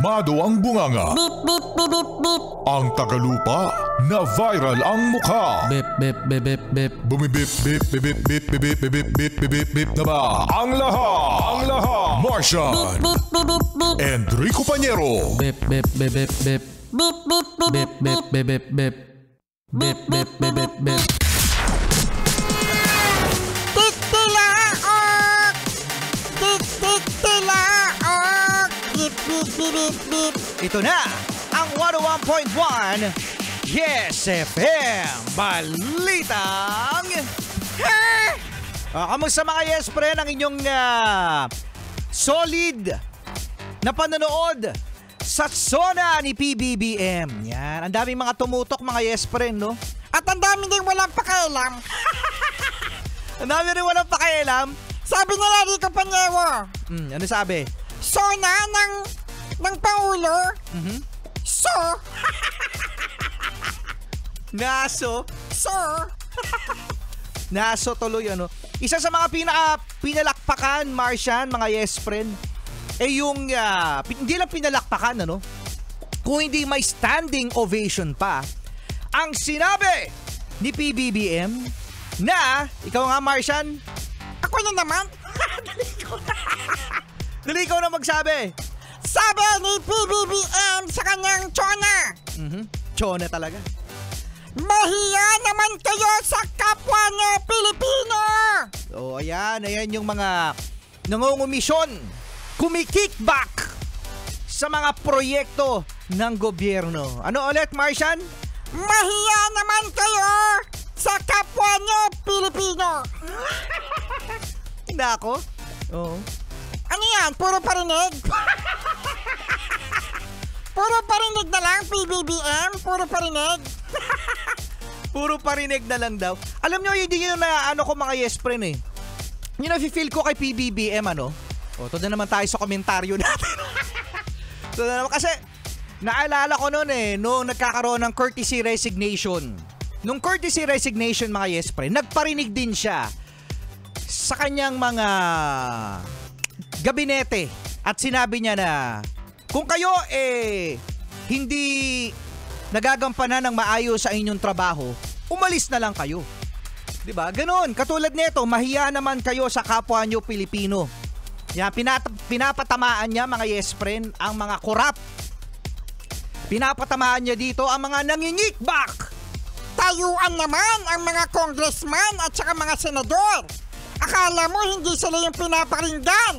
kalmado ang bunganga. Beep, beep, beep, beep, beep. Ang tagalupa na viral ang mukha. Bip, bip, bip, bip, bip. Bumibip, bip, bip, bip, bip, bip, bip, bip, bip, bip, bip na ba? Ang lahat! Martian! Beep, beep, beep, beep. Enrico Pañero! Bip, bip, bip, bip, bip. Beep, beep, beep, Bip, bip, bip, bip, bip. Bip, bip, bip, bip, bip. Titilaok! Titilaok! Beep, beep, beep, beep, beep. Ito na ang 101.1 Yes FM Balitang kamusta mga Yes Pre ang inyong solid na panonood sa Sona ni PBBM. Yan, ang daming mga tumutok mga Yes Pre, no? At ang dami din walang pakialam. Ang dami rin walang pakialam. Sabi nila Rico Pañero, Ano sabi? Sona ng Pangulo. So, Naso. so, Naso tuloy ano. Isa sa mga pinalakpakan, Martian, mga Yes Friend, yung hindi lang pinalakpakan ano, kung hindi may standing ovation pa, ang sinabi ni PBBM na, ikaw nga Martian, ako na naman. dali ikaw na magsabi. Sabi ni PBBM sa kanyang tsona, Chona talaga. mahiya naman kayo sa kapwa nyo Pilipino. So ayan yung mga nangungumisyon, kumikickback sa mga proyekto ng gobyerno. Ano ulit, Martian? Mahiya naman kayo sa kapwa nyo Pilipino. Hindi ako. Oo. Ano yan? Puro parinig? Puro parinig na lang, PBBM? Puro parinig? Puro parinig na lang daw. Alam nyo, hindi yun na ano ko mga Yes Friend eh. Yung nafe-feel ko kay PBBM ano. O, ito na naman tayo sa komentaryo natin. Ito na naman kasi naalala ko noon noong nagkakaroon ng courtesy resignation. Nung courtesy resignation mga Yes Friend, nagparinig din siya sa kanyang mga gabinete at sinabi niya na kung kayo hindi nagagampanan ng maayos sa inyong trabaho, umalis na lang kayo. 'Di ba? Ganon, katulad nito, mahiya naman kayo sa kapwa nyo Pilipino. Yan, pinapatamaan niya mga Yes Friend ang mga korap. Pinapatamaan niya dito ang mga nangingikbak. Tayuan naman ang mga congressman at saka mga senador. Akala mo hindi sila yung pinaparinggan.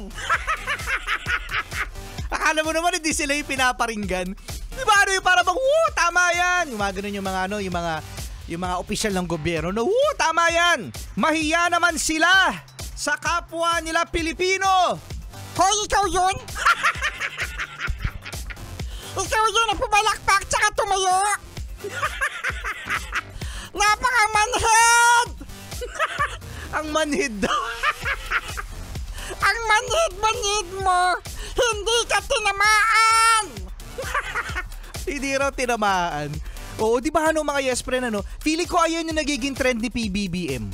Akala mo naman hindi sila yung pinaparinggan. Di ba ano yung para bang, tama yan. Yung mga ganun yung mga opisyal ng gobyerno. No, tama yan. Mahiya naman sila sa kapwa nila Pilipino. Hoy, ikaw yun? Ikaw yun ang pumalakpak tsaka tumayo. Napaka-manhead! Ang manhid daw. Ang manhid mo, hindi ka tinamaan! Hindi raw tinamaan. Oo, di ba ano mga Yes Friend ano? Feeling ko ayun yung nagiging trend ni PBBM.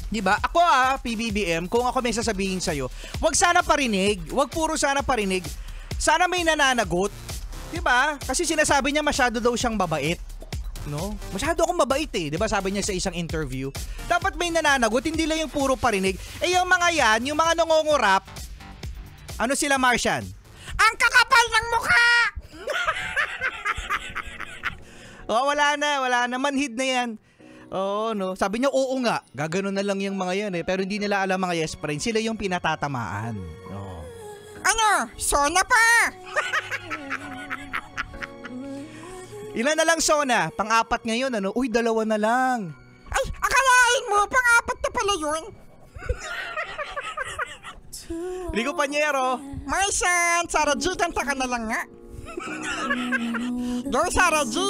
Di ba? Ako PBBM, kung ako may sasabihin sa'yo, wag sana parinig, wag puro sana parinig. Sana may nananagot. Di ba? Kasi sinasabi niya masyado daw siyang mabait. No? Masyado akong mabait eh. 'Di ba? Sabi niya sa isang interview. Dapat may nananagot, hindi lang yung puro parinig. Yung mga yan, yung mga nangongorap, ano sila Martian? Ang kakapal ng mukha! Wala na. Manhid na yan. Oo, no. Sabi niya, oo nga. Gaganon na lang yung mga yan eh. Pero hindi nila alam mga Yes Friend. Sila yung pinatatamaan. Oo. Ano? Sona pa! Ilan na lang Sona? Pang-apat ngayon, ano? Uy, 2 na lang. Ay, akalain mo, pang-apat na pala yun. Rico Pañero. Martian, Sarah G, kanta ka na lang nga. Go, Sarah G.